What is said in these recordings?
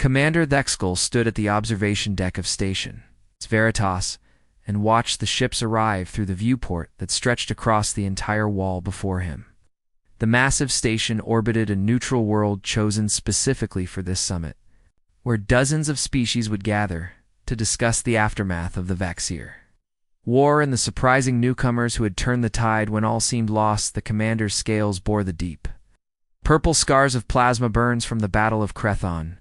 Commander Thexkel stood at the observation deck of Station Veritas and watched the ships arrive through the viewport that stretched across the entire wall before him. The massive station orbited a neutral world chosen specifically for this summit, where dozens of species would gather to discuss the aftermath of the Vaxir War and the surprising newcomers who had turned the tide when all seemed lost. The commander's scales bore the deep purple scars of plasma burns from the Battle of Crethon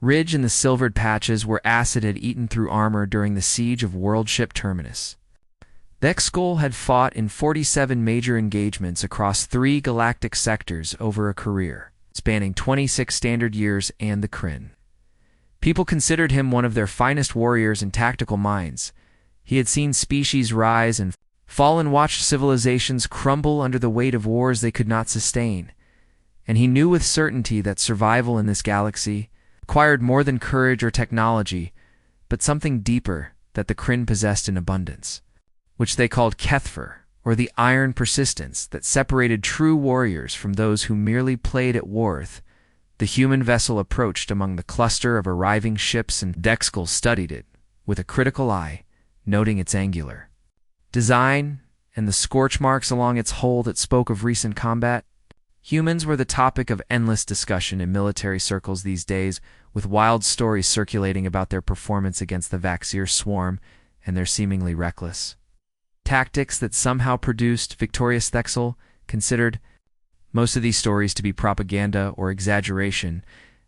Ridge and the silvered patches where acid had eaten through armor during the siege of World Ship Terminus. Thexkel had fought in 47 major engagements across 3 galactic sectors over a career spanning 26 standard years and the Kryn. People considered him one of their finest warriors and tactical minds. He had seen species rise and fall and watched civilizations crumble under the weight of wars they could not sustain, and he knew with certainty that survival in this galaxy required more than courage or technology, but something deeper that the Kryn possessed in abundance, which they called Kethfer, or the iron persistence that separated true warriors from those who merely played at Warth. The human vessel approached among the cluster of arriving ships, and Thexkel studied it with a critical eye, noting its angular design and the scorch marks along its hull that spoke of recent combat. Humans were the topic of endless discussion in military circles these days, with wild stories circulating about their performance against the Vaxir swarm and their seemingly reckless tactics that somehow produced victorious. Thexel considered most of these stories to be propaganda or exaggeration,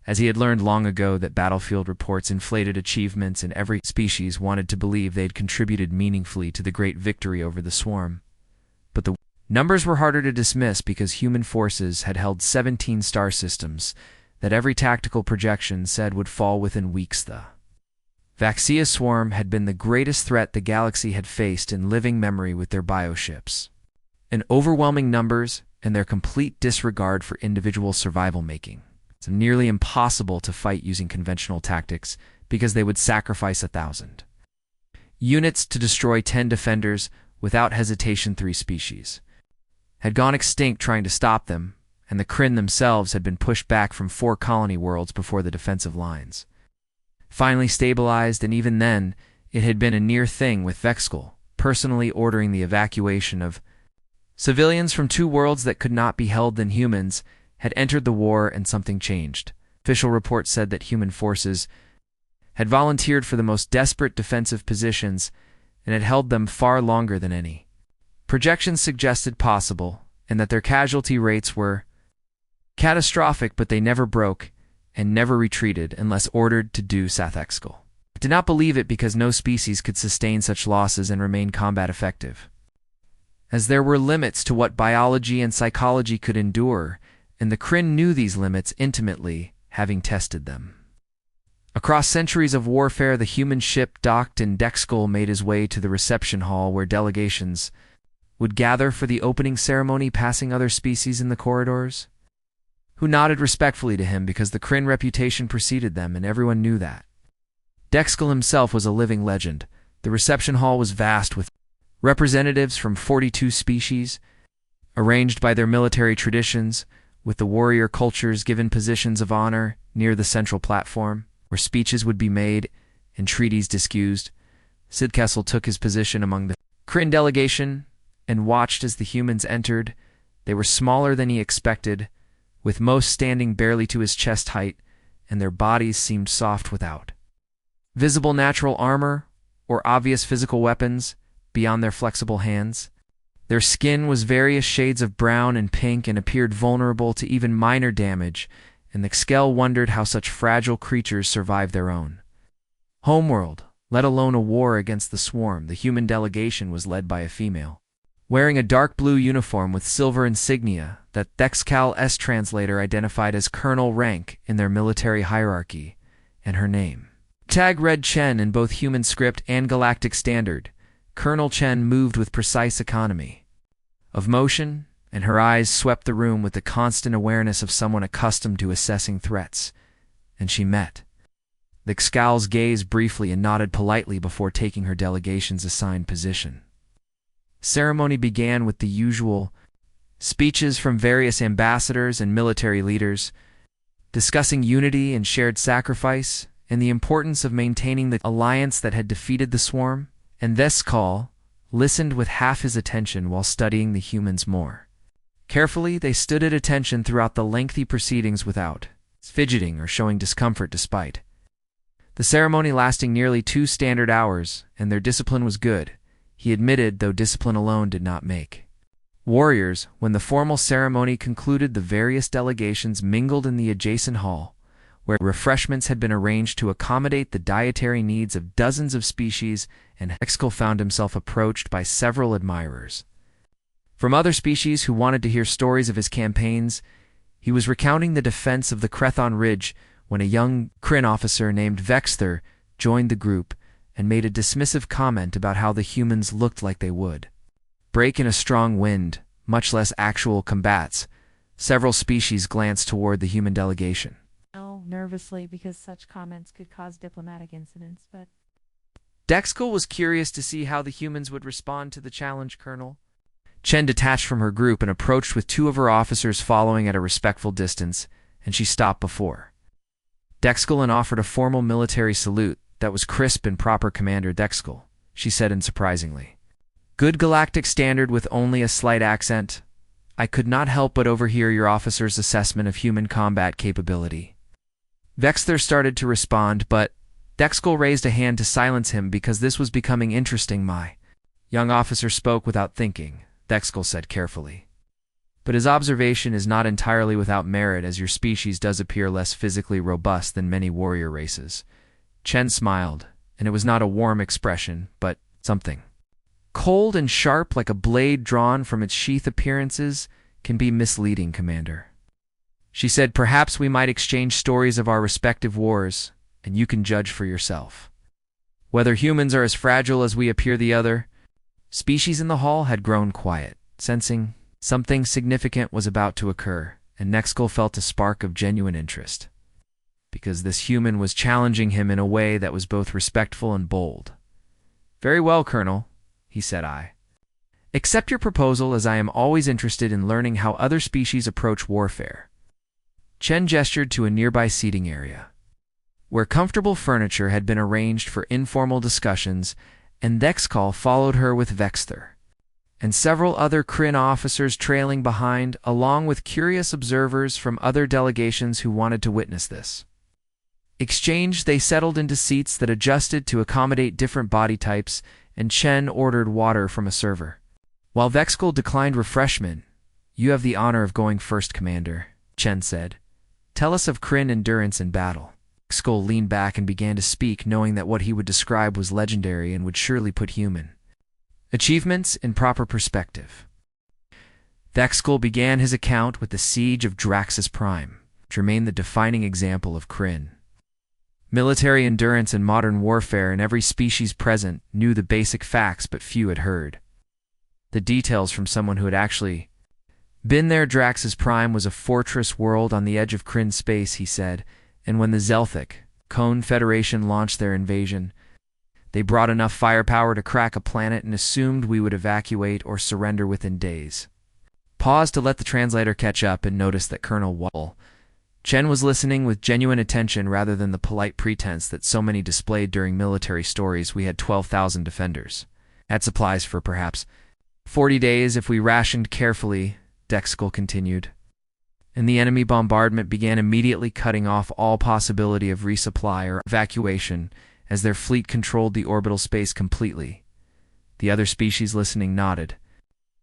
as he had learned long ago that battlefield reports inflated achievements and every species wanted to believe they had contributed meaningfully to the great victory over the swarm. But the numbers were harder to dismiss because human forces had held 17 star systems that every tactical projection said would fall within weeks. The Vaxia swarm had been the greatest threat the galaxy had faced in living memory, with their bioships in overwhelming numbers and their complete disregard for individual survival, making it nearly impossible to fight using conventional tactics because they would sacrifice 1,000 units to destroy 10 defenders without hesitation. 3 species had gone extinct trying to stop them, and the Kryn themselves had been pushed back from 4 colony worlds before the defensive lines finally stabilized, and even then it had been a near thing, with Thexkel personally ordering the evacuation of civilians from 2 worlds that could not be held. Then humans had entered the war and something changed. Official reports said that human forces had volunteered for the most desperate defensive positions and had held them far longer than any projections suggested possible, and that their casualty rates were catastrophic, but they never broke and never retreated unless ordered to do. Thexkel did not believe it because no species could sustain such losses and remain combat effective, as there were limits to what biology and psychology could endure, and the Kryn knew these limits intimately, having tested them. Across centuries of warfare, the human ship docked, and Thexkel made his way to the reception hall where delegations would gather for the opening ceremony, passing other species in the corridors, who nodded respectfully to him because the Kryn reputation preceded them, and everyone knew that. Thexkel himself was a living legend. The reception hall was vast, with representatives from 42 species, arranged by their military traditions, with the warrior cultures given positions of honor near the central platform, where speeches would be made and treaties discussed. Sid Kessel took his position among the Kryn delegation and watched as the humans entered. They were smaller than he expected, with most standing barely to his chest height, and their bodies seemed soft without visible natural armor or obvious physical weapons beyond their flexible hands. Their skin was various shades of brown and pink and appeared vulnerable to even minor damage, and Thexkel wondered how such fragile creatures survived their own homeworld, let alone a war against the swarm. The human delegation was led by a female, wearing a dark blue uniform with silver insignia that Thexkel's translator identified as colonel rank in their military hierarchy, and her name tag read Chen in both human script and galactic standard. Colonel Chen moved with precise economy of motion, and her eyes swept the room with the constant awareness of someone accustomed to assessing threats, and she met Thexkel's gaze briefly and nodded politely before taking her delegation's assigned position. Ceremony began with the usual speeches from various ambassadors and military leaders. discussing unity and shared sacrifice, and the importance of maintaining the alliance that had defeated the swarm, and Theskal listened with half his attention while studying the humans more. Carefully, they stood at attention throughout the lengthy proceedings without fidgeting or showing discomfort despite. The ceremony lasting nearly 2 standard hours, and their discipline was good, he admitted, though discipline alone did not make warriors. When the formal ceremony concluded, the various delegations mingled in the adjacent hall, where refreshments had been arranged to accommodate the dietary needs of dozens of species, and Hexkel found himself approached by several admirers from other species who wanted to hear stories of his campaigns. He was recounting the defense of the Crethon Ridge when a young Kryn officer named Vexther joined the group and made a dismissive comment about how the humans looked like they would break in a strong wind, much less actual combats. Several species glanced toward the human delegation. Oh, nervously, because such comments could cause diplomatic incidents, but... Dexkel was curious to see how the humans would respond to the challenge, Colonel. Chen detached from her group and approached with 2 of her officers following at a respectful distance, and she stopped before Dexkel and offered a formal military salute that was crisp and proper. Commander Dexkel, she said unsurprisingly. Good galactic standard with only a slight accent. I could not help but overhear your officer's assessment of human combat capability. Vexther started to respond, but Dexkel raised a hand to silence him because this was becoming interesting. My young officer spoke without thinking, Dexkel said carefully. But his observation is not entirely without merit, as your species does appear less physically robust than many warrior races. Chen smiled, and it was not a warm expression, but something cold and sharp, like a blade drawn from its sheath. Appearances can be misleading, Commander. She said, perhaps we might exchange stories of our respective wars, and you can judge for yourself whether humans are as fragile as we appear. The other species in the hall had grown quiet, sensing something significant was about to occur, and Nexkel felt a spark of genuine interest, because this human was challenging him in a way that was both respectful and bold. Very well, Colonel, he said. I accept your proposal, as I am always interested in learning how other species approach warfare. Chen gestured to a nearby seating area, where comfortable furniture had been arranged for informal discussions, and Thexkal followed her with Vexther and several other Kryn officers trailing behind, along with curious observers from other delegations who wanted to witness this exchange. They settled into seats that adjusted to accommodate different body types, and Chen ordered water from a server, while Vexkal declined refreshment. You have the honor of going first, Commander, Chen said. Tell us of Kryn endurance in battle. Vexkal leaned back and began to speak, knowing that what he would describe was legendary and would surely put human achievements in proper perspective. Vexkal began his account with the siege of Draxus Prime, which remained the defining example of Kryn military endurance in modern warfare, and every species present knew the basic facts, but few had heard the details from someone who had actually been there. Draxus Prime was a fortress world on the edge of Kryn space, he said, and when the Zelthic Cone Federation launched their invasion, they brought enough firepower to crack a planet and assumed we would evacuate or surrender within days. Paused to let the translator catch up and noticed that Colonel Wall Chen was listening with genuine attention rather than the polite pretense that so many displayed during military stories. We had 12,000 defenders. Had supplies for perhaps 40 days if we rationed carefully, Dexkel continued. And the enemy bombardment began, immediately cutting off all possibility of resupply or evacuation, as their fleet controlled the orbital space completely. The other species listening nodded,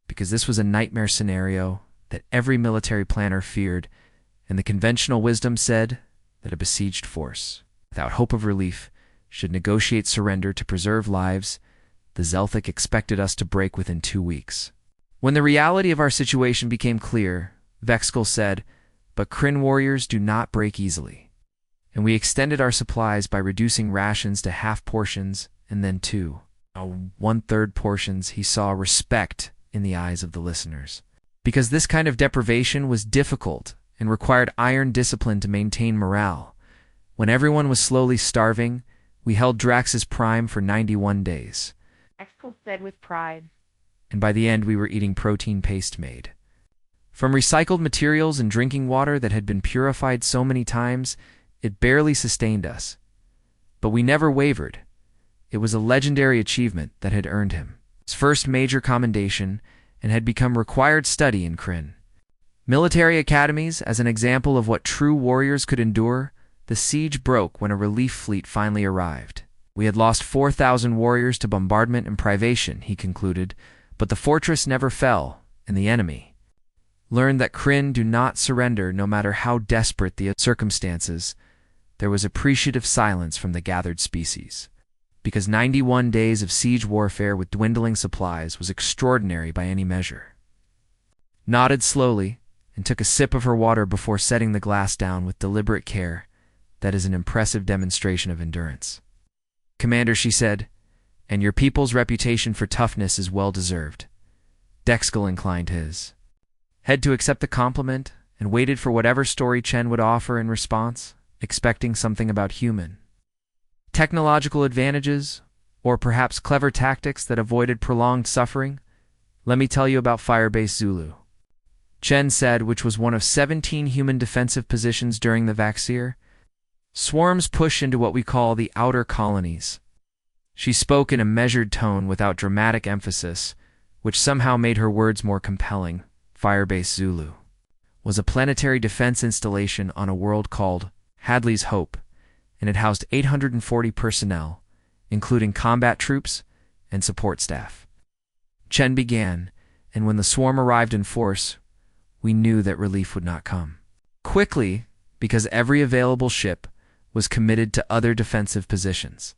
because this was a nightmare scenario that every military planner feared, and the conventional wisdom said that a besieged force, without hope of relief, should negotiate surrender to preserve lives. The Zelthic expected us to break within 2 weeks. When the reality of our situation became clear, Vexkal said, but Kryn warriors do not break easily, and we extended our supplies by reducing rations to half portions and then to 1/3 portions. He saw respect in the eyes of the listeners, because this kind of deprivation was difficult and required iron discipline to maintain morale. When everyone was slowly starving, we held Draxus Prime for 91 days. Vexkal said with pride. And by the end we were eating protein paste made From recycled materials and drinking water that had been purified so many times, it barely sustained us. But we never wavered. It was a legendary achievement that had earned him his first major commendation and had become required study in Kryn. Military academies, as an example of what true warriors could endure, the siege broke when a relief fleet finally arrived. We had lost 4,000 warriors to bombardment and privation, he concluded, but the fortress never fell, and the enemy learned that Kryn do not surrender no matter how desperate the circumstances. There was appreciative silence from the gathered species, because 91 days of siege warfare with dwindling supplies was extraordinary by any measure. Nodded slowly and took a sip of her water before setting the glass down with deliberate care. That is an impressive demonstration of endurance. Commander, she said, and your people's reputation for toughness is well deserved. Dexkel inclined his head to accept the compliment and waited for whatever story Chen would offer in response, expecting something about human technological advantages, or perhaps clever tactics that avoided prolonged suffering. Let me tell you about Firebase Zulu, Chen said, which was one of 17 human defensive positions during the Vaxir. Swarms push into what we call the outer colonies. She spoke in a measured tone without dramatic emphasis, which somehow made her words more compelling. Firebase Zulu was a planetary defense installation on a world called Hadley's Hope, and it housed 840 personnel, including combat troops and support staff. Chen began, and when the swarm arrived in force, we knew that relief would not come quickly, because every available ship was committed to other defensive positions.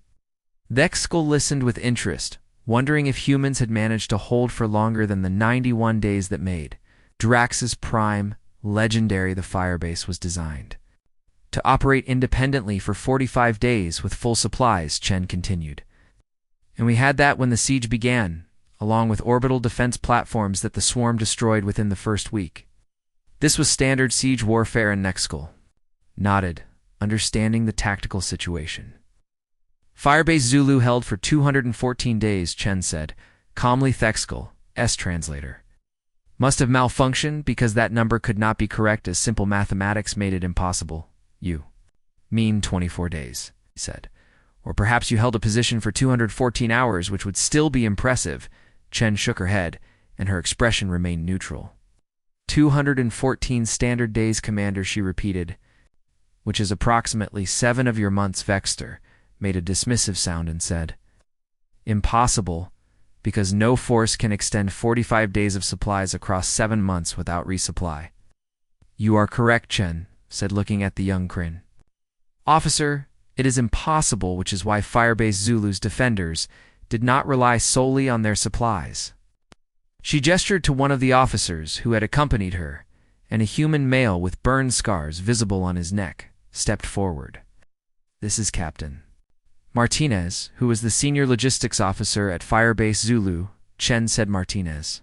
Dexkel listened with interest, wondering if humans had managed to hold for longer than the 91 days that made Drax's prime legendary. The Firebase was designed to operate independently for 45 days with full supplies, Chen continued. And we had that when the siege began, along with orbital defense platforms that the swarm destroyed within the first week. This was standard siege warfare, and Dexkel nodded, understanding the tactical situation. Firebase Zulu held for 214 days, Chen said, calmly. Dexkel's translator must have malfunctioned because that number could not be correct, as simple mathematics made it impossible. You mean 24 days, he said. Or perhaps you held a position for 214 hours, which would still be impressive. Chen shook her head, and her expression remained neutral. 214 standard days, Commander, she repeated, which is approximately 7 of your months. Vexter made a dismissive sound and said, impossible, because no force can extend 45 days of supplies across 7 months without resupply. You are correct, Chen said, looking at the young Kryn officer. It is impossible, which is why Firebase Zulu's defenders did not rely solely on their supplies. She gestured to one of the officers who had accompanied her, and a human male with burn scars visible on his neck stepped forward. This is Captain Martinez, who was the senior logistics officer at Firebase Zulu, Chen said. Martinez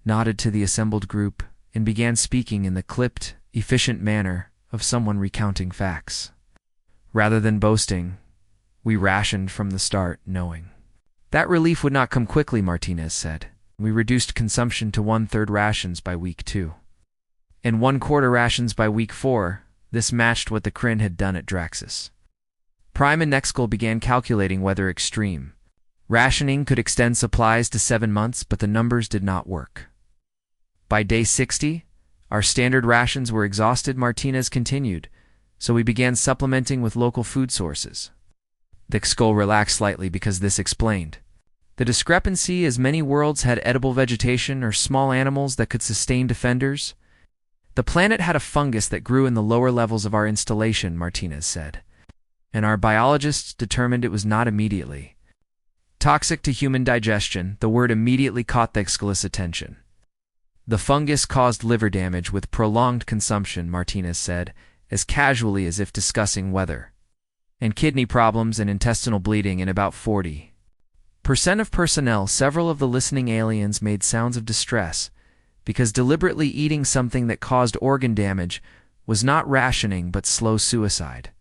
nodded to the assembled group and began speaking in the clipped, efficient manner of someone recounting facts. Rather than boasting, we rationed from the start, knowing that relief would not come quickly, Martinez said. We reduced consumption to 1/3 rations by week 2 and 1/4 rations by week 4. This matched what the Kryn had done at Draxus. Prime and Dexkel began calculating whether extreme rationing could extend supplies to 7 months, but the numbers did not work. By day 60, our standard rations were exhausted, Martinez continued, so we began supplementing with local food sources. Dexkel relaxed slightly because this explained the discrepancy, as many worlds had edible vegetation or small animals that could sustain defenders. The planet had a fungus that grew in the lower levels of our installation, Martinez said, and our biologists determined it was not immediately toxic to human digestion. The word immediately caught Dexkel's attention. The fungus caused liver damage with prolonged consumption, Martinez said, as casually as if discussing weather, and kidney problems and intestinal bleeding in about 40% of personnel. Several of the listening aliens made sounds of distress, because deliberately eating something that caused organ damage was not rationing but slow suicide.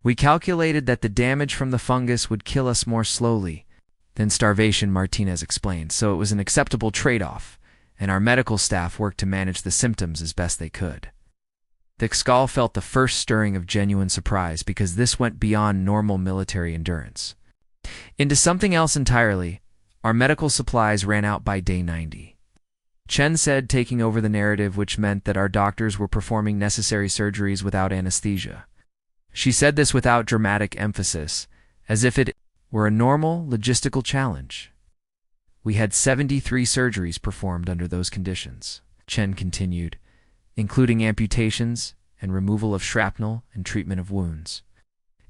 We calculated that the damage from the fungus would kill us more slowly than starvation, Martinez explained, so it was an acceptable trade-off, and our medical staff worked to manage the symptoms as best they could. The Xkal felt the first stirring of genuine surprise because this went beyond normal military endurance. Into something else entirely, our medical supplies ran out by day 90. Chen said, taking over the narrative, which meant that our doctors were performing necessary surgeries without anesthesia. She said this without dramatic emphasis, as if it were a normal logistical challenge. We had 73 surgeries performed under those conditions, Chen continued, including amputations and removal of shrapnel and treatment of wounds.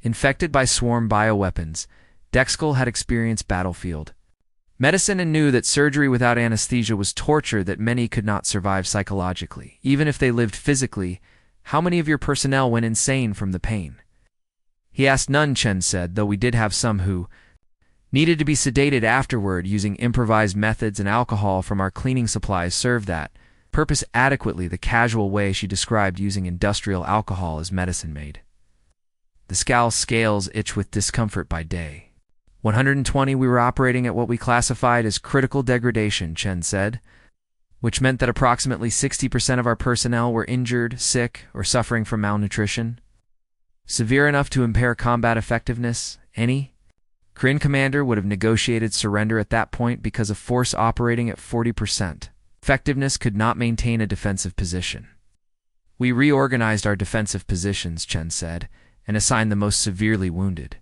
Infected by swarm bioweapons, Dexkal had experienced battlefield medicine and knew that surgery without anesthesia was torture that many could not survive psychologically. Even if they lived physically, how many of your personnel went insane from the pain? He asked none, Chen said, though we did have some who needed to be sedated afterward using improvised methods, and alcohol from our cleaning supplies served that purpose adequately, the casual way she described using industrial alcohol as medicine made. The Skal's scales itched with discomfort by day. 120 we were operating at what we classified as critical degradation, Chen said, which meant that approximately 60% of our personnel were injured, sick, or suffering from malnutrition. Severe enough to impair combat effectiveness, any Korean commander would have negotiated surrender at that point because a force operating at 40% effectiveness could not maintain a defensive position. We reorganized our defensive positions, Chen said, and assigned the most severely wounded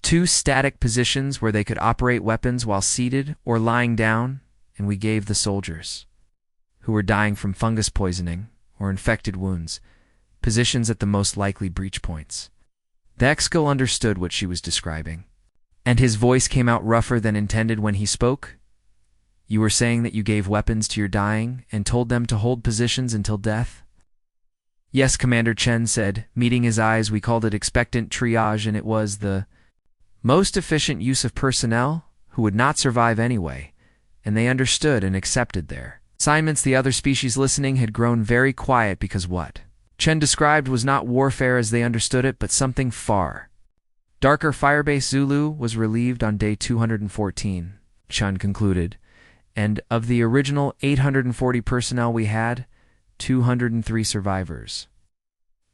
2 static positions where they could operate weapons while seated or lying down, and we gave the soldiers who were dying from fungus poisoning or infected wounds positions at the most likely breach points. The Exco understood what she was describing, and his voice came out rougher than intended when he spoke. You were saying that you gave weapons to your dying and told them to hold positions until death? Yes, Commander, Chen said, meeting his eyes. We called it expectant triage, and it was the most efficient use of personnel who would not survive anyway, and they understood and accepted their assignments. The other species listening had grown very quiet because what Chen described was not warfare as they understood it, but something far darker. Firebase Zulu was relieved on day 214, Chen concluded, and of the original 840 personnel we had 203 survivors.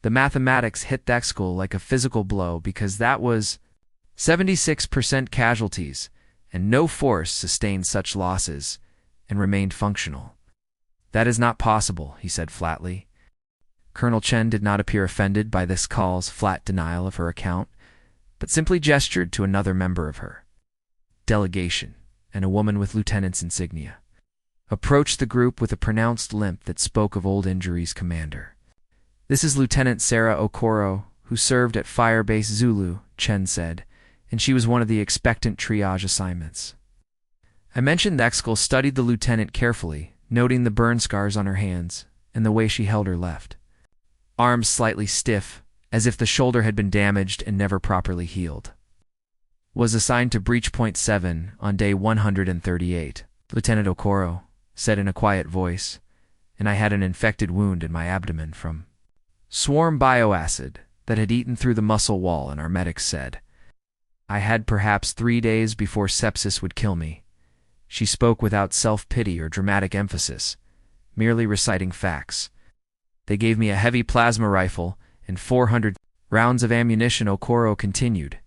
The mathematics hit Dexkal like a physical blow because that was 76% casualties, and no force sustained such losses and remained functional. That is not possible, he said flatly. Colonel Chen did not appear offended by this call's flat denial of her account, but simply gestured to another member of her delegation, and a woman with lieutenant's insignia approached the group with a pronounced limp that spoke of old injuries. Commander, this is Lieutenant Sarah Okoro, who served at Firebase Zulu, Chen said, and she was one of the expectant triage assignments. I mentioned that Dexkal studied the lieutenant carefully, noting the burn scars on her hands and the way she held her left arms slightly stiff, as if the shoulder had been damaged and never properly healed. Was assigned to Breach Point 7 on day 138, Lieutenant Okoro said in a quiet voice, and I had an infected wound in my abdomen from swarm bioacid that had eaten through the muscle wall, and our medics said I had perhaps 3 days before sepsis would kill me. She spoke without self-pity or dramatic emphasis, merely reciting facts. They gave me a heavy plasma rifle and 400 rounds of ammunition, Okoro continued,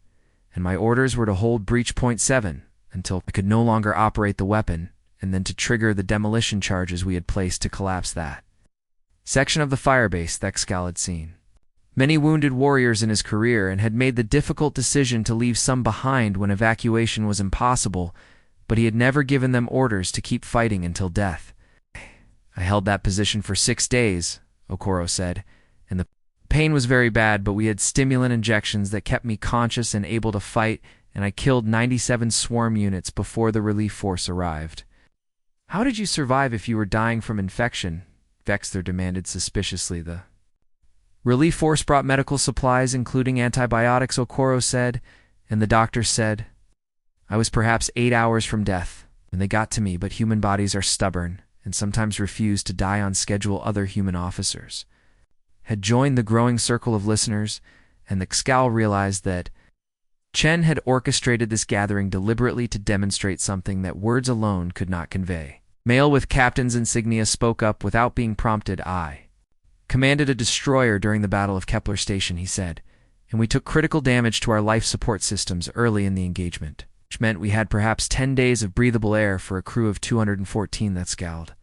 and my orders were to hold Breach Point 7 until I could no longer operate the weapon, and then to trigger the demolition charges we had placed to collapse that section of the firebase that Xkal had seen many wounded warriors in his career and had made the difficult decision to leave some behind when evacuation was impossible, but he had never given them orders to keep fighting until death. I held that position for 6 days, Okoro said, and the pain was very bad, but we had stimulant injections that kept me conscious and able to fight, and I killed 97 swarm units before the relief force arrived. How did you survive if you were dying from infection? Vexler demanded suspiciously. The relief force brought medical supplies, including antibiotics, Okoro said, and the doctor said, I was perhaps 8 hours from death when they got to me, but human bodies are stubborn and sometimes refuse to die on schedule. Other human officers had joined the growing circle of listeners, and the Xkal realized that Chen had orchestrated this gathering deliberately to demonstrate something that words alone could not convey. Male with captain's insignia spoke up without being prompted. I commanded a destroyer during the Battle of Kepler Station, he said, and we took critical damage to our life support systems early in the engagement, which meant we had perhaps 10 days of breathable air for a crew of 214 that scowled.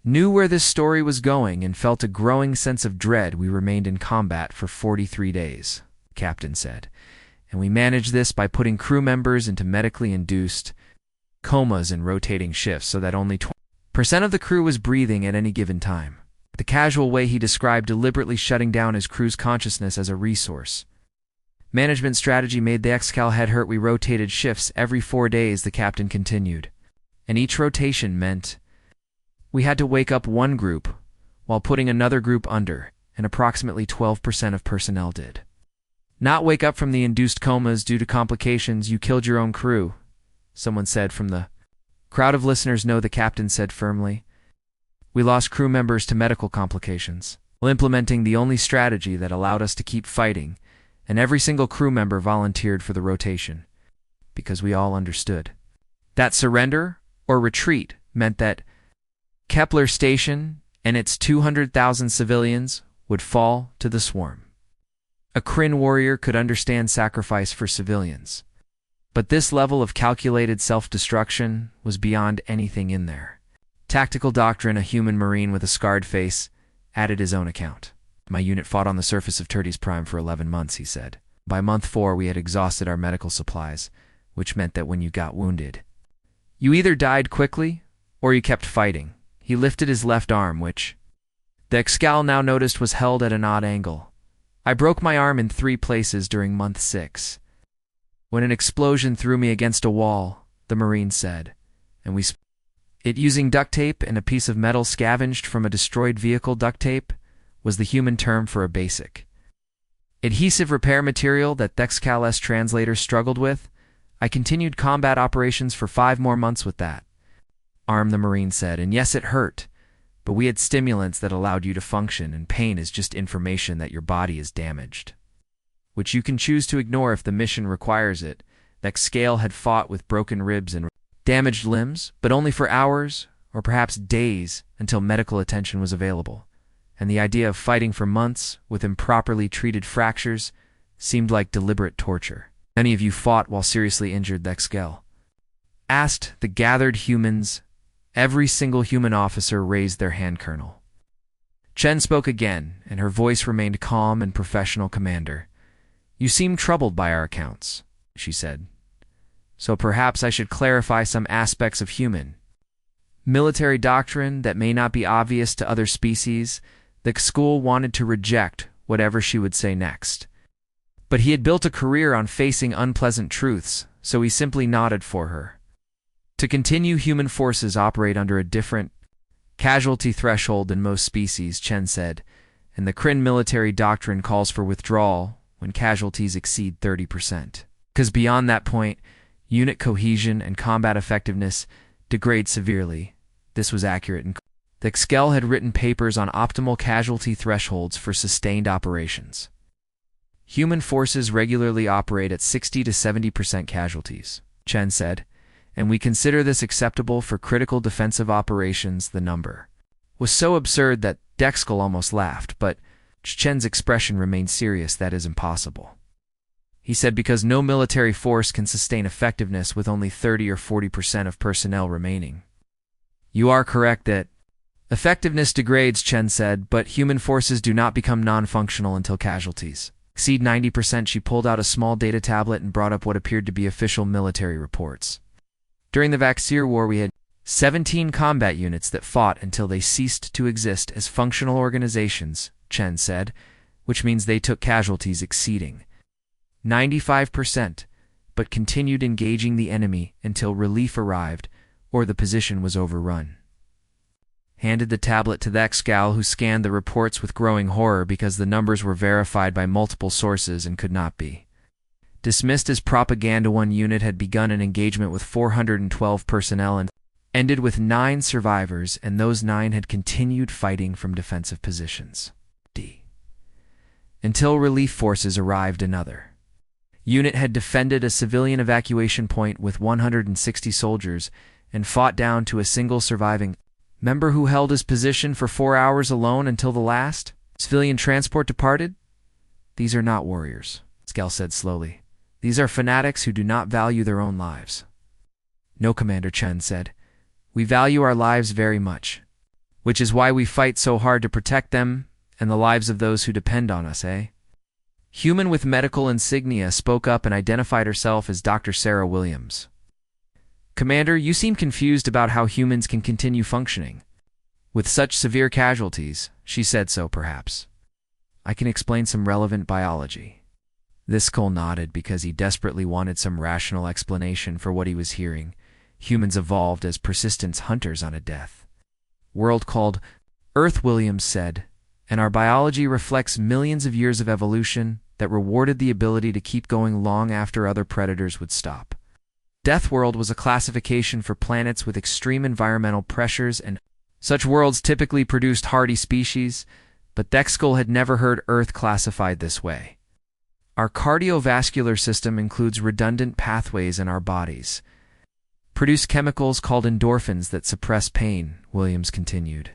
Knew where this story was going and felt a growing sense of dread. We remained in combat for 43 days, the captain said, and we managed this by putting crew members into medically induced comas and rotating shifts so that only 20% of the crew was breathing at any given time. The casual way he described deliberately shutting down his crew's consciousness as a resource. Management strategy made the Excal head hurt. We rotated shifts every 4 days, the captain continued, and each rotation meant we had to wake up one group while putting another group under, and approximately 12% of personnel did not wake up from the induced comas due to complications. You killed your own crew, someone said from the crowd of listeners. No, the captain said firmly. We lost crew members to medical complications while implementing the only strategy that allowed us to keep fighting, and every single crew member volunteered for the rotation because we all understood that surrender or retreat meant that Kepler Station and its 200,000 civilians would fall to the swarm. A Kryn warrior could understand sacrifice for civilians, but this level of calculated self-destruction was beyond anything in there. Tactical doctrine. A human marine with a scarred face added his own account. My unit fought on the surface of Tertes Prime for 11 months, he said. By month 4, we had exhausted our medical supplies, which meant that when you got wounded, you either died quickly or you kept fighting. He lifted his left arm, which the Excal now noticed was held at an odd angle. I broke my arm in 3 places during month 6. When an explosion threw me against a wall, the Marine said, and we it using duct tape and a piece of metal scavenged from a destroyed vehicle. Duct tape was the human term for a basic adhesive repair material that the Excal's translator struggled with. I continued combat operations for 5 more months with that arm, the Marine said, and yes, it hurt, but we had stimulants that allowed you to function, and pain is just information that your body is damaged, which you can choose to ignore if the mission requires it. The Excal had fought with broken ribs and damaged limbs, but only for hours or perhaps days until medical attention was available, and the idea of fighting for months with improperly treated fractures seemed like deliberate torture. Many of you fought while seriously injured, the Excal asked the gathered humans. Every single human officer raised their hand. Colonel Chen spoke again, and her voice remained calm and professional. Commander, you seem troubled by our accounts, she said. So perhaps I should clarify some aspects of human military doctrine that may not be obvious to other species. The school wanted to reject whatever she would say next, but he had built a career on facing unpleasant truths, so he simply nodded for her. To continue, human forces operate under a different casualty threshold than most species, Chen said, and the Kryn military doctrine calls for withdrawal when casualties exceed 30%. Because beyond that point, unit cohesion and combat effectiveness degrade severely. This was accurate, and the Excal had written papers on optimal casualty thresholds for sustained operations. Human forces regularly operate at 60 to 70% casualties, Chen said, and we consider this acceptable for critical defensive operations. The number was so absurd that Dexkel almost laughed, but Chen's expression remained serious. That is impossible, he said, because no military force can sustain effectiveness with only 30 or 40% of personnel remaining. You are correct that effectiveness degrades, Chen said, but human forces do not become non-functional until casualties exceed 90%. She pulled out a small data tablet and brought up what appeared to be official military reports. During the Vaxir War, we had 17 combat units that fought until they ceased to exist as functional organizations, Chen said, which means they took casualties exceeding 95%, but continued engaging the enemy until relief arrived or the position was overrun. Handed the tablet to the Excal, who scanned the reports with growing horror because the numbers were verified by multiple sources and could not be dismissed as propaganda. One unit had begun an engagement with 412 personnel and ended with 9 survivors, and those 9 had continued fighting from defensive positions. Until relief forces arrived. Another unit had defended a civilian evacuation point with 160 soldiers and fought down to a single surviving member who held his position for 4 hours alone until the last civilian transport departed? These are not warriors, Skell said slowly. These are fanatics who do not value their own lives. No, Commander Chen said. We value our lives very much, which is why we fight so hard to protect them and the lives of those who depend on us, eh? Human with medical insignia spoke up and identified herself as Dr. Sarah Williams. Commander, you seem confused about how humans can continue functioning with such severe casualties. She said so, perhaps. I can explain some relevant biology. This Cole nodded because he desperately wanted some rational explanation for what he was hearing. Humans evolved as persistence hunters on a death world called Earth, Williams said, and our biology reflects millions of years of evolution that rewarded the ability to keep going long after other predators would stop. Death World was a classification for planets with extreme environmental pressures, and such worlds typically produced hardy species, but Dexkull had never heard Earth classified this way. Our cardiovascular system includes redundant pathways in our bodies, produce chemicals called endorphins that suppress pain, Williams continued.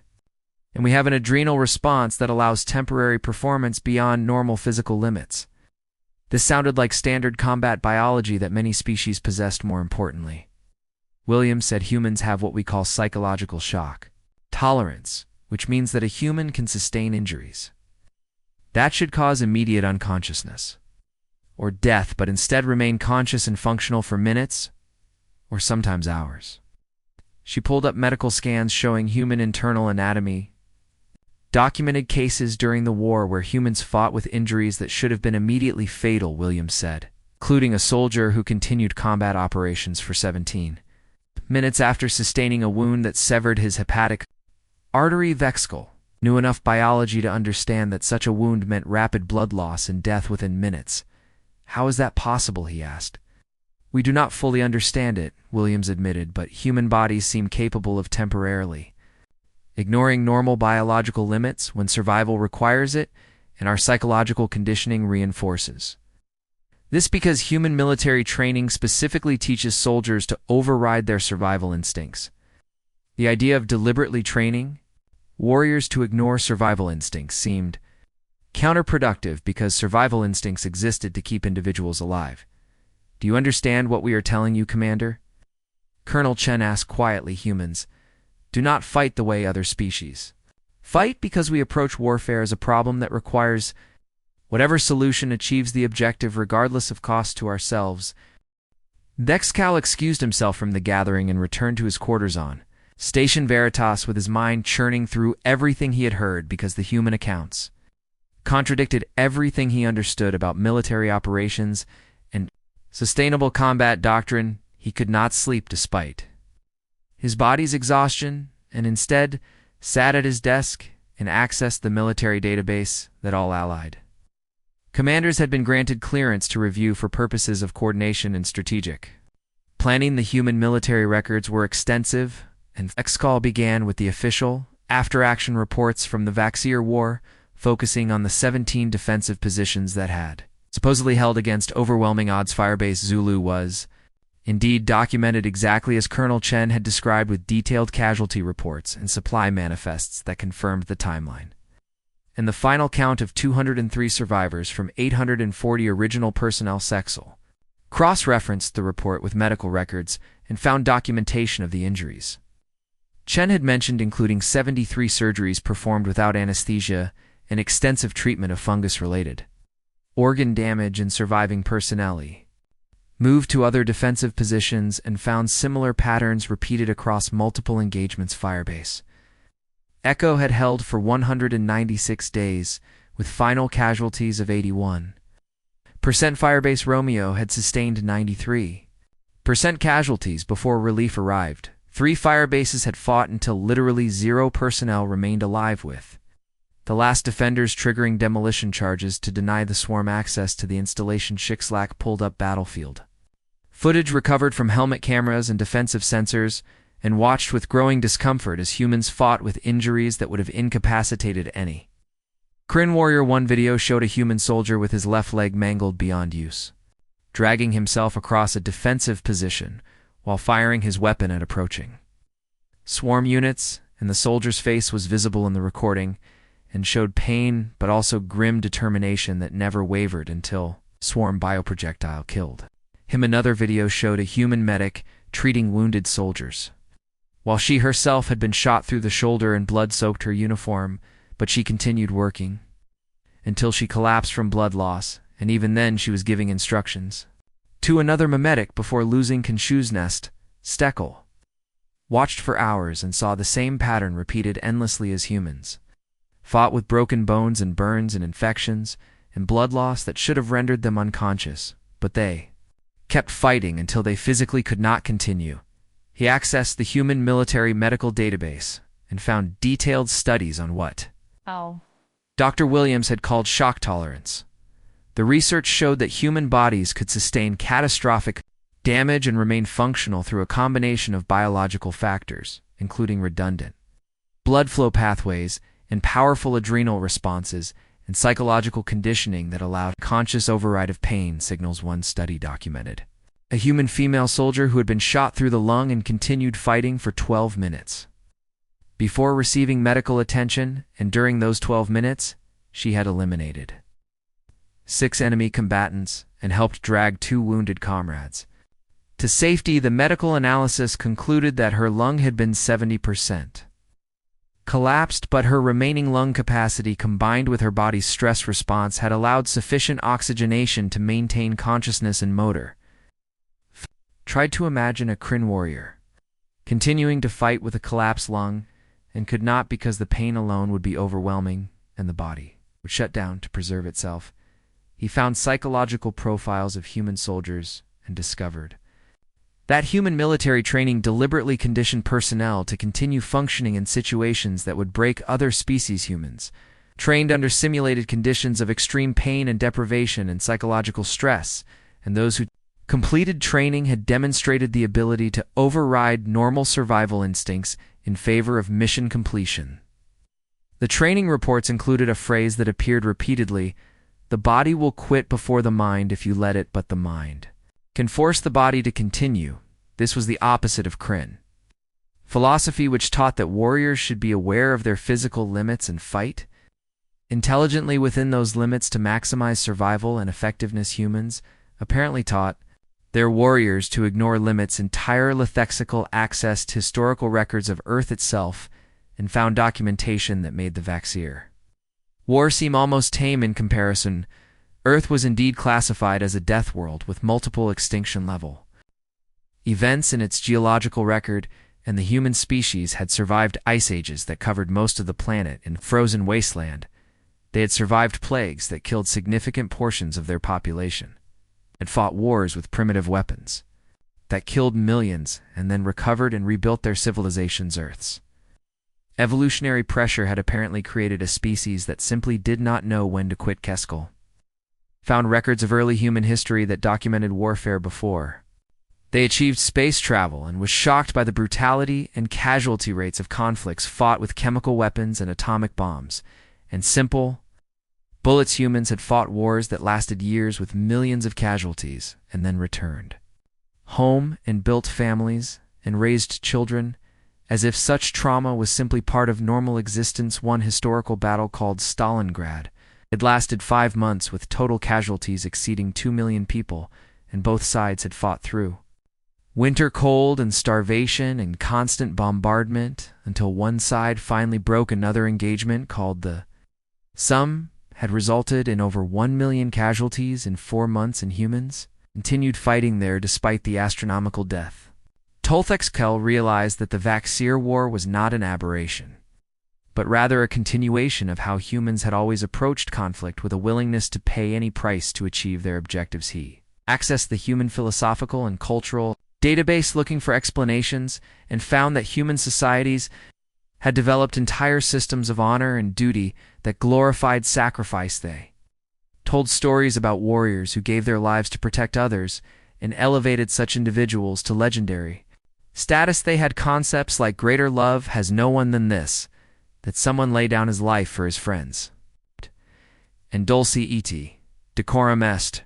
And we have an adrenal response that allows temporary performance beyond normal physical limits. This sounded like standard combat biology that many species possessed. More importantly, Williams said humans have what we call psychological shock tolerance, which means that a human can sustain injuries that should cause immediate unconsciousness or death, but instead remain conscious and functional for minutes or sometimes hours. She pulled up medical scans showing human internal anatomy, documented cases during the war where humans fought with injuries that should have been immediately fatal, Williams said, including a soldier who continued combat operations for 17 minutes after sustaining a wound that severed his hepatic artery. Vexkull knew enough biology to understand that such a wound meant rapid blood loss and death within minutes. How is that possible, he asked. We do not fully understand it, Williams admitted, but human bodies seem capable of temporarily ignoring normal biological limits when survival requires it, and our psychological conditioning reinforces this because human military training specifically teaches soldiers to override their survival instincts. The idea of deliberately training warriors to ignore survival instincts seemed counterproductive because survival instincts existed to keep individuals alive. Do you understand what we are telling you, Commander? Colonel Chen asked quietly. Humans do not fight the way other species fight because we approach warfare as a problem that requires whatever solution achieves the objective regardless of cost to ourselves. Dexkull excused himself from the gathering and returned to his quarters on Station Veritas with his mind churning through everything he had heard because the human accounts contradicted everything he understood about military operations and sustainable combat doctrine. He could not sleep despite his body's exhaustion, and instead sat at his desk and accessed the military database that all allied commanders had been granted clearance to review for purposes of coordination and strategic planning. The human military records were extensive, and Dexkull began with the official after-action reports from the HFY War, focusing on the 17 defensive positions that had supposedly held against overwhelming odds. Firebase Zulu was indeed documented exactly as Colonel Chen had described, with detailed casualty reports and supply manifests that confirmed the timeline. And the final count of 203 survivors from 840 original personnel. Sexel cross-referenced the report with medical records and found documentation of the injuries Chen had mentioned, including 73 surgeries performed without anesthesia and extensive treatment of fungus-related organ damage in surviving personnel. Moved to other defensive positions and found similar patterns repeated across multiple engagements. Firebase Echo had held for 196 days, with final casualties of 81%. Firebase Romeo had sustained 93% casualties before relief arrived. 3 firebases had fought until literally 0 personnel remained alive, with the last defenders triggering demolition charges to deny the swarm access to the installation. Shixlack pulled up battlefield footage recovered from helmet cameras and defensive sensors and watched with growing discomfort as humans fought with injuries that would have incapacitated any. Kryn Warrior 1 video showed a human soldier with his left leg mangled beyond use, dragging himself across a defensive position while firing his weapon at approaching swarm units, and the soldier's face was visible in the recording and showed pain but also grim determination that never wavered until swarm bioprojectile killed him. Another video showed a human medic treating wounded soldiers, while she herself had been shot through the shoulder and blood soaked her uniform, but she continued working until she collapsed from blood loss, and even then she was giving instructions to another medic before losing Nest. Steckel watched for hours and saw the same pattern repeated endlessly as humans fought with broken bones and burns and infections and blood loss that should have rendered them unconscious, but they kept fighting until they physically could not continue. He accessed the human military medical database and found detailed studies on what Dr. Williams had called shock tolerance. The research showed that human bodies could sustain catastrophic damage and remain functional through a combination of biological factors, including redundant blood flow pathways and powerful adrenal responses and psychological conditioning that allowed conscious override of pain signals. One study documented a human female soldier who had been shot through the lung and continued fighting for 12 minutes. Before receiving medical attention, and during those 12 minutes, she had eliminated 6 enemy combatants and helped drag 2 wounded comrades to safety. The medical analysis concluded that her lung had been 70% collapsed, but her remaining lung capacity combined with her body's stress response had allowed sufficient oxygenation to maintain consciousness and motor. Tried to imagine a Kryn warrior continuing to fight with a collapsed lung and could not because the pain alone would be overwhelming and the body would shut down to preserve itself. He found psychological profiles of human soldiers and discovered that human military training deliberately conditioned personnel to continue functioning in situations that would break other species. Humans trained under simulated conditions of extreme pain and deprivation and psychological stress, and those who completed training had demonstrated the ability to override normal survival instincts in favor of mission completion. The training reports included a phrase that appeared repeatedly: "The body will quit before the mind if you let it, but the mind can force the body to continue." This was the opposite of Kryn philosophy, which taught that warriors should be aware of their physical limits and fight intelligently within those limits to maximize survival and effectiveness. Humans apparently taught their warriors to ignore limits entirely. Lexical accessed historical records of Earth itself and found documentation that made the Vaxir War seem almost tame in comparison. Earth was indeed classified as a death world with multiple extinction level events in its geological record, and the human species had survived ice ages that covered most of the planet in frozen wasteland. They had survived plagues that killed significant portions of their population, had fought wars with primitive weapons that killed millions and then recovered and rebuilt their civilization's Earths. Evolutionary pressure had apparently created a species that simply did not know when to quit. Keskel found records of early human history that documented warfare before they achieved space travel, and was shocked by the brutality and casualty rates of conflicts fought with chemical weapons and atomic bombs and simple bullets. Humans had fought wars that lasted years with millions of casualties and then returned home and built families and raised children as if such trauma was simply part of normal existence. One historical battle called Stalingrad had lasted 5 months with total casualties exceeding 2 million people, and both sides had fought through winter cold and starvation and constant bombardment until one side finally broke. Another engagement called the Somme had resulted in over 1 million casualties in 4 months, and humans continued fighting there despite the astronomical death. Tolthexkel realized that the Vaxir War was not an aberration, but rather a continuation of how humans had always approached conflict, with a willingness to pay any price to achieve their objectives. He accessed the human philosophical and cultural database looking for explanations and found that human societies had developed entire systems of honor and duty that glorified sacrifice. They told stories about warriors who gave their lives to protect others and elevated such individuals to legendary status. They had concepts like greater love has no one than this, that someone lay down his life for his friends, and dulci eti, decorum est,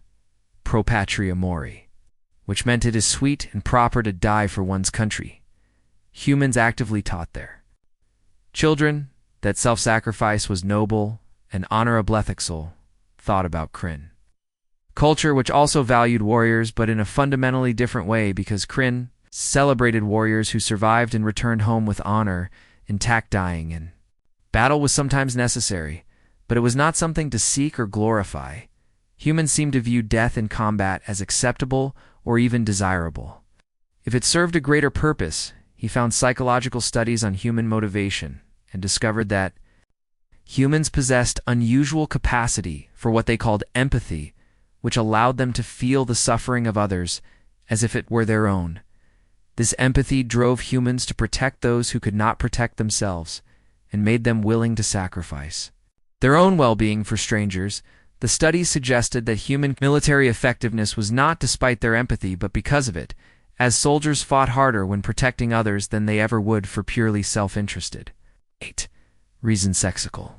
pro patria mori, which meant it is sweet and proper to die for one's country. Humans actively taught their children that self-sacrifice was noble and honorable ethical thought about Kryn. Culture which also valued warriors, but in a fundamentally different way, because Kryn celebrated warriors who survived and returned home with honor, intact, dying, and battle was sometimes necessary, but it was not something to seek or glorify. Humans seemed to view death in combat as acceptable or even desirable. If it served a greater purpose, he found psychological studies on human motivation and discovered that humans possessed unusual capacity for what they called empathy, which allowed them to feel the suffering of others as if it were their own. This empathy drove humans to protect those who could not protect themselves and made them willing to sacrifice their own well-being for strangers. The studies suggested that human military effectiveness was not despite their empathy, but because of it, as soldiers fought harder when protecting others than they ever would for purely self-interested. 8. Reason sexical.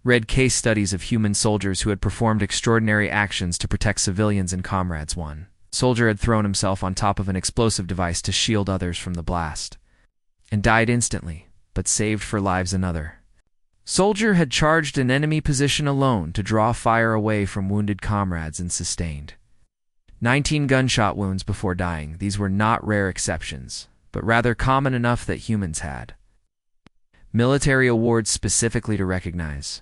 Read case studies of human soldiers who had performed extraordinary actions to protect civilians and comrades. One soldier had thrown himself on top of an explosive device to shield others from the blast, and died instantly, but saved for lives. Another soldier had charged an enemy position alone to draw fire away from wounded comrades and sustained 19 gunshot wounds before dying. These were not rare exceptions, but rather common enough that humans had military awards specifically to recognize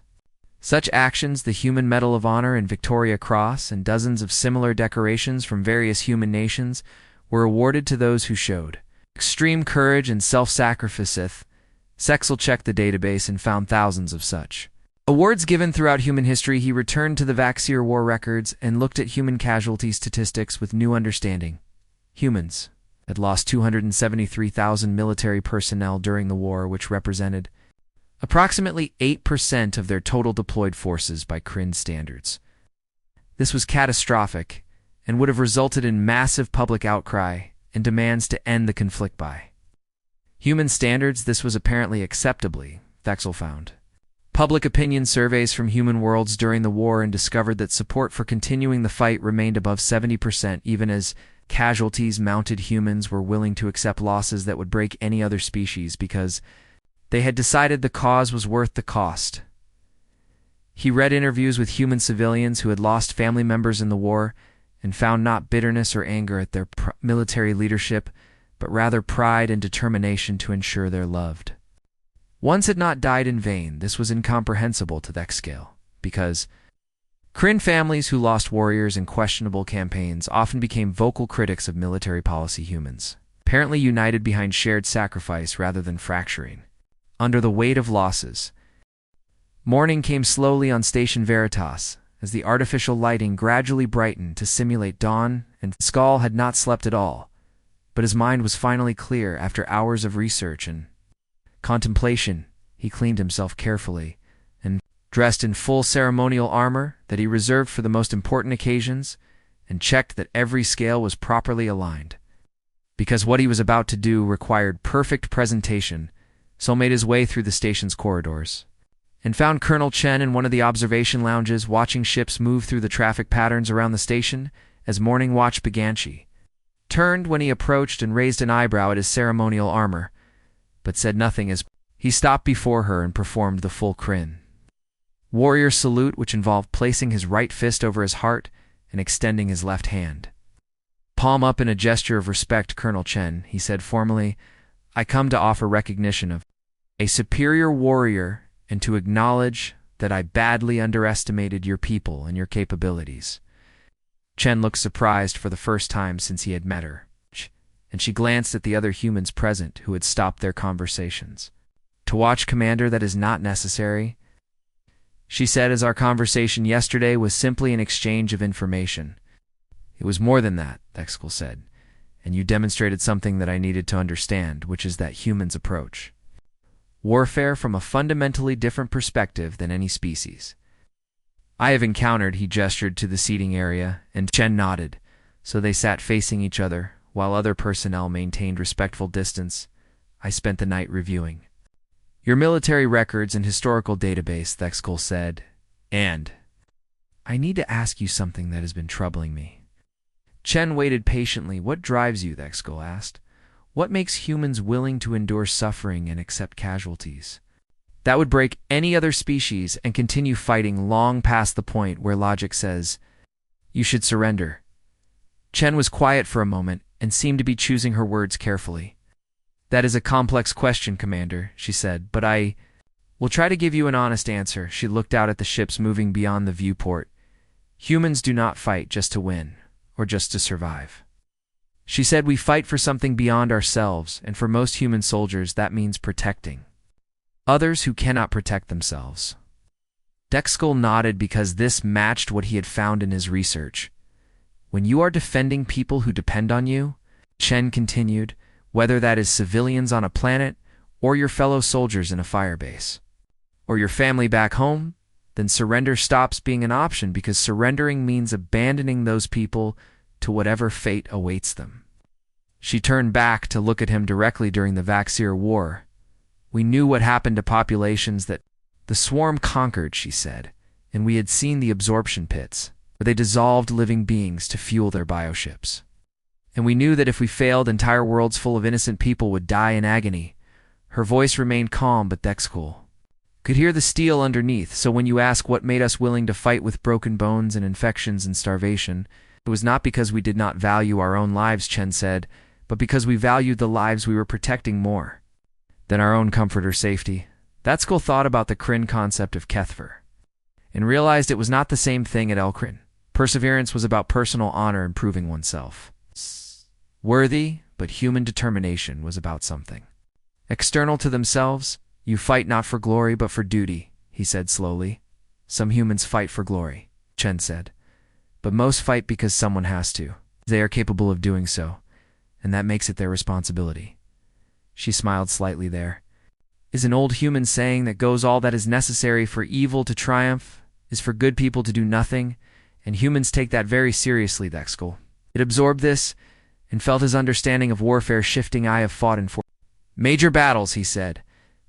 such actions. The Human Medal of Honor and Victoria Cross and dozens of similar decorations from various human nations were awarded to those who showed extreme courage and self-sacrifice. Sexel checked the database and found thousands of such awards given throughout human history. He returned to the Vaxir War records and looked at human casualty statistics with new understanding. Humans had lost 273,000 military personnel during the war, which represented approximately 8% of their total deployed forces by Kryn standards. This was catastrophic and would have resulted in massive public outcry and demands to end the conflict by human standards. This was apparently acceptably, Thexel found public opinion surveys from human worlds during the war and discovered that support for continuing the fight remained above 70%, even as casualties mounted. Humans were willing to accept losses that would break any other species because they had decided the cause was worth the cost. He read interviews with human civilians who had lost family members in the war and found not bitterness or anger at their military leadership, but rather pride and determination to ensure their loved ones had not died in vain. This was incomprehensible to Thexcale, because Kryn families who lost warriors in questionable campaigns often became vocal critics of military policy. Humans apparently united behind shared sacrifice rather than fracturing under the weight of losses. Morning came slowly on Station Veritas as the artificial lighting gradually brightened to simulate dawn, and Skull had not slept at all, but his mind was finally clear after hours of research and contemplation. He cleaned himself carefully and dressed in full ceremonial armor that he reserved for the most important occasions, and checked that every scale was properly aligned, because what he was about to do required perfect presentation. So made his way through the station's corridors and found Colonel Chen in one of the observation lounges watching ships move through the traffic patterns around the station as morning watch began. She turned when he approached and raised an eyebrow at his ceremonial armor, but said nothing as he stopped before her and performed the full Kryn warrior salute, which involved placing his right fist over his heart and extending his left hand palm up in a gesture of respect. Colonel Chen, he said formally, I come to offer recognition of a superior warrior and to acknowledge that I badly underestimated your people and your capabilities. Chen looked surprised for the first time since he had met her, and she glanced at the other humans present who had stopped their conversations. To watch, Commander, that is not necessary, she said, as our conversation yesterday was simply an exchange of information. It was more than that, Thexel said, and you demonstrated something that I needed to understand, which is that humans approach warfare from a fundamentally different perspective than any species I have encountered. He gestured to the seating area, and Chen nodded, so they sat facing each other, while other personnel maintained respectful distance. I spent the night reviewing your military records and historical database, Thexel said, and I need to ask you something that has been troubling me. Chen waited patiently. What drives you? Thexkel asked. What makes humans willing to endure suffering and accept casualties? That would break any other species and continue fighting long past the point where logic says, you should surrender. Chen was quiet for a moment and seemed to be choosing her words carefully. That is a complex question, Commander, she said, but I will try to give you an honest answer. She looked out at the ships moving beyond the viewport. Humans do not fight just to win, or just to survive. She said we fight for something beyond ourselves, and for most human soldiers that means protecting others who cannot protect themselves. Dexkull nodded because this matched what he had found in his research. When you are defending people who depend on you, Chen continued, whether that is civilians on a planet, or your fellow soldiers in a firebase, or your family back home, then surrender stops being an option because surrendering means abandoning those people to whatever fate awaits them. She turned back to look at him directly during the Vaxir War. We knew what happened to populations that the swarm conquered, she said, and we had seen the absorption pits, where they dissolved living beings to fuel their bioships. And we knew that if we failed, entire worlds full of innocent people would die in agony. Her voice remained calm but Dexkull could hear the steel underneath, so when you ask what made us willing to fight with broken bones and infections and starvation, it was not because we did not value our own lives, Chen said, but because we valued the lives we were protecting more than our own comfort or safety. Dexkull thought about the Kryn concept of Kethver and realized it was not the same thing at Elkryn. Perseverance was about personal honor and proving oneself worthy, but human determination was about something external to themselves. You fight not for glory, but for duty, he said slowly. Some humans fight for glory, Chen said, but most fight because someone has to. They are capable of doing so, and that makes it their responsibility. She smiled slightly there. Is an old human saying that goes, all that is necessary for evil to triumph is for good people to do nothing, and humans take that very seriously, Dexkull. It absorbed this and felt his understanding of warfare shifting. I have fought in major battles, he said,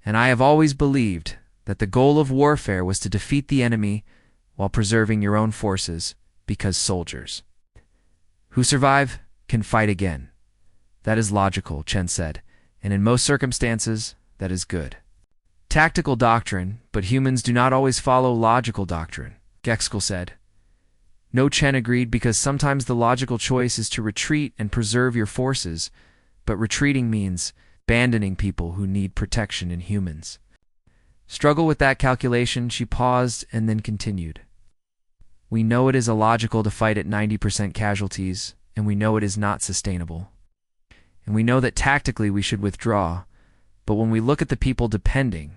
and I have always believed that the goal of warfare was to defeat the enemy while preserving your own forces, because soldiers who survive can fight again. That is logical, Chen said, and in most circumstances, that is good. Tactical doctrine, but humans do not always follow logical doctrine, Dexkull said. No, Chen agreed, because sometimes the logical choice is to retreat and preserve your forces, but retreating means abandoning people who need protection in humans. Struggle with that calculation, she paused and then continued. We know it is illogical to fight at 90% casualties, and we know it is not sustainable. And we know that tactically we should withdraw, but when we look at the people depending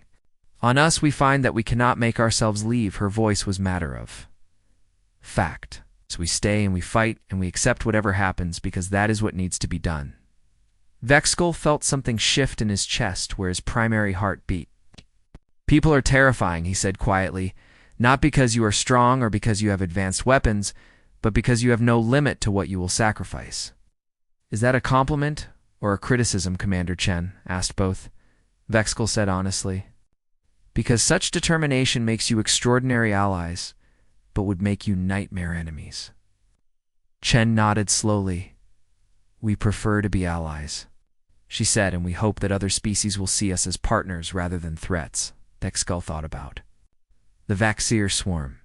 on us, we find that we cannot make ourselves leave. Her voice was matter of fact. So we stay and we fight and we accept whatever happens because that is what needs to be done. Dexkull felt something shift in his chest where his primary heart beat. People are terrifying, he said quietly, not because you are strong or because you have advanced weapons, but because you have no limit to what you will sacrifice. Is that a compliment or a criticism, Commander Chen? Asked both. Dexkull said honestly. Because such determination makes you extraordinary allies, but would make you nightmare enemies. Chen nodded slowly. We prefer to be allies, she said, and we hope that other species will see us as partners rather than threats. Dexkull thought about the Vaxir swarm,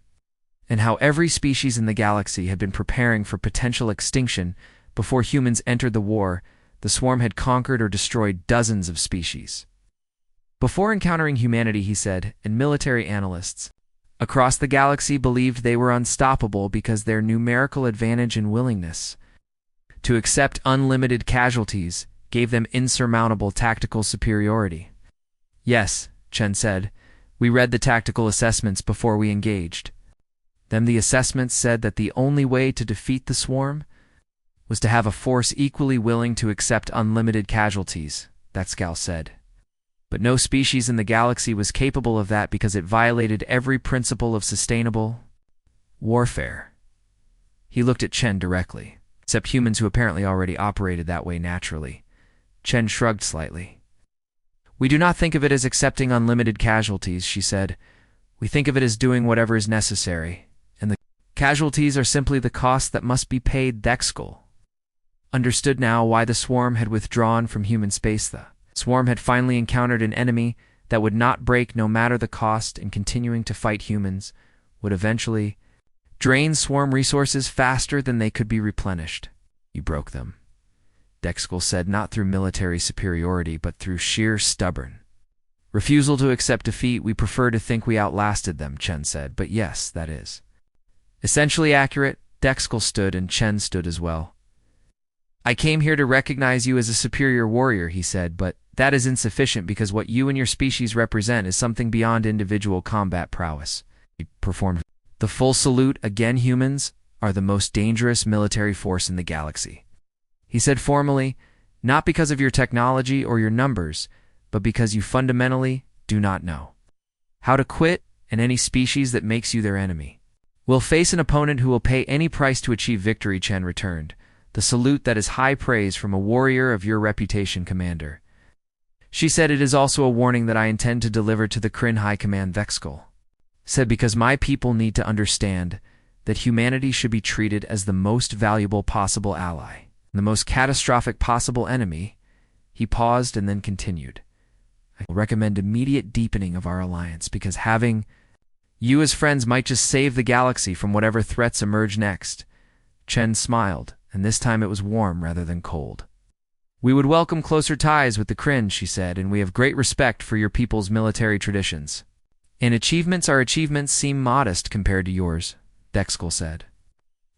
and how every species in the galaxy had been preparing for potential extinction before humans entered the war. The swarm had conquered or destroyed dozens of species before encountering humanity, he said, and military analysts across the galaxy believed they were unstoppable because their numerical advantage and willingness to accept unlimited casualties gave them insurmountable tactical superiority. Yes, Chen said, we read the tactical assessments before we engaged. Then the assessments said that the only way to defeat the swarm was to have a force equally willing to accept unlimited casualties, Dexkull said. But no species in the galaxy was capable of that because it violated every principle of sustainable warfare. He looked at Chen directly, except humans who apparently already operated that way naturally. Chen shrugged slightly. We do not think of it as accepting unlimited casualties, she said. We think of it as doing whatever is necessary, and the casualties are simply the costs that must be paid. Dexkull understood now why the swarm had withdrawn from human space. The swarm had finally encountered an enemy that would not break no matter the cost, and continuing to fight humans would eventually drain swarm resources faster than they could be replenished. You broke them, Dexkel said, not through military superiority, but through sheer stubborn refusal to accept defeat. We prefer to think we outlasted them, Chen said, but yes, that is essentially accurate. Dexkel stood, and Chen stood as well. I came here to recognize you as a superior warrior, he said, but that is insufficient because what you and your species represent is something beyond individual combat prowess. He performed the full salute. Again, humans are the most dangerous military force in the galaxy, he said formally, not because of your technology or your numbers, but because you fundamentally do not know how to quit, and any species that makes you their enemy will face an opponent who will pay any price to achieve victory, Chen returned, the salute that is high praise from a warrior of your reputation, Commander. She said, it is also a warning that I intend to deliver to the Kryn High Command, Dexkel said, because my people need to understand that humanity should be treated as the most valuable possible ally, the most catastrophic possible enemy. He paused and then continued, I recommend immediate deepening of our alliance, because having you as friends might just save the galaxy from whatever threats emerge next. Chen smiled, and this time it was warm rather than cold. We would welcome closer ties with the Kryn, she said, and we have great respect for your people's military traditions. In achievements, our achievements seem modest compared to yours, Dexkel said.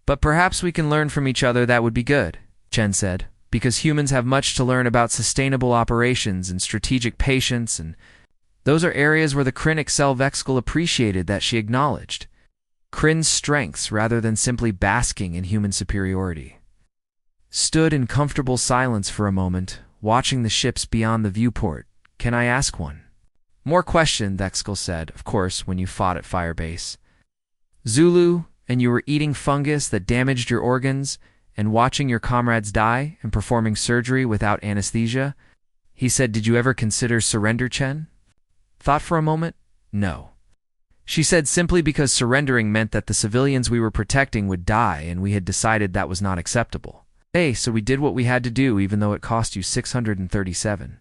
But perhaps we can learn from each other. That would be good, Chen said, because humans have much to learn about sustainable operations and strategic patience, and those are areas where the Kryn excel. Dexkel appreciated that she acknowledged Kryn's strengths rather than simply basking in human superiority. Stood in comfortable silence for a moment, watching the ships beyond the viewport. Can I ask one more question? Dexkel said. Of course, when you fought at Firebase Zulu, and you were eating fungus that damaged your organs, and watching your comrades die, and performing surgery without anesthesia, he said, did you ever consider surrender? Chen thought for a moment. No, she said, simply because surrendering meant that the civilians we were protecting would die, and we had decided that was not acceptable. Hey, so we did what we had to do, even though it cost you 637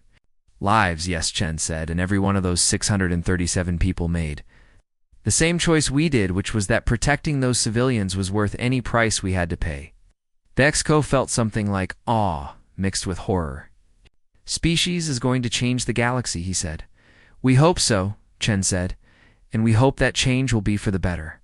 lives. Yes, Chen said, and every one of those 637 people made the same choice we did, which was that protecting those civilians was worth any price we had to pay. Dexko felt something like awe mixed with horror. Species is going to change the galaxy, he said. We hope so, Chen said, and we hope that change will be for the better.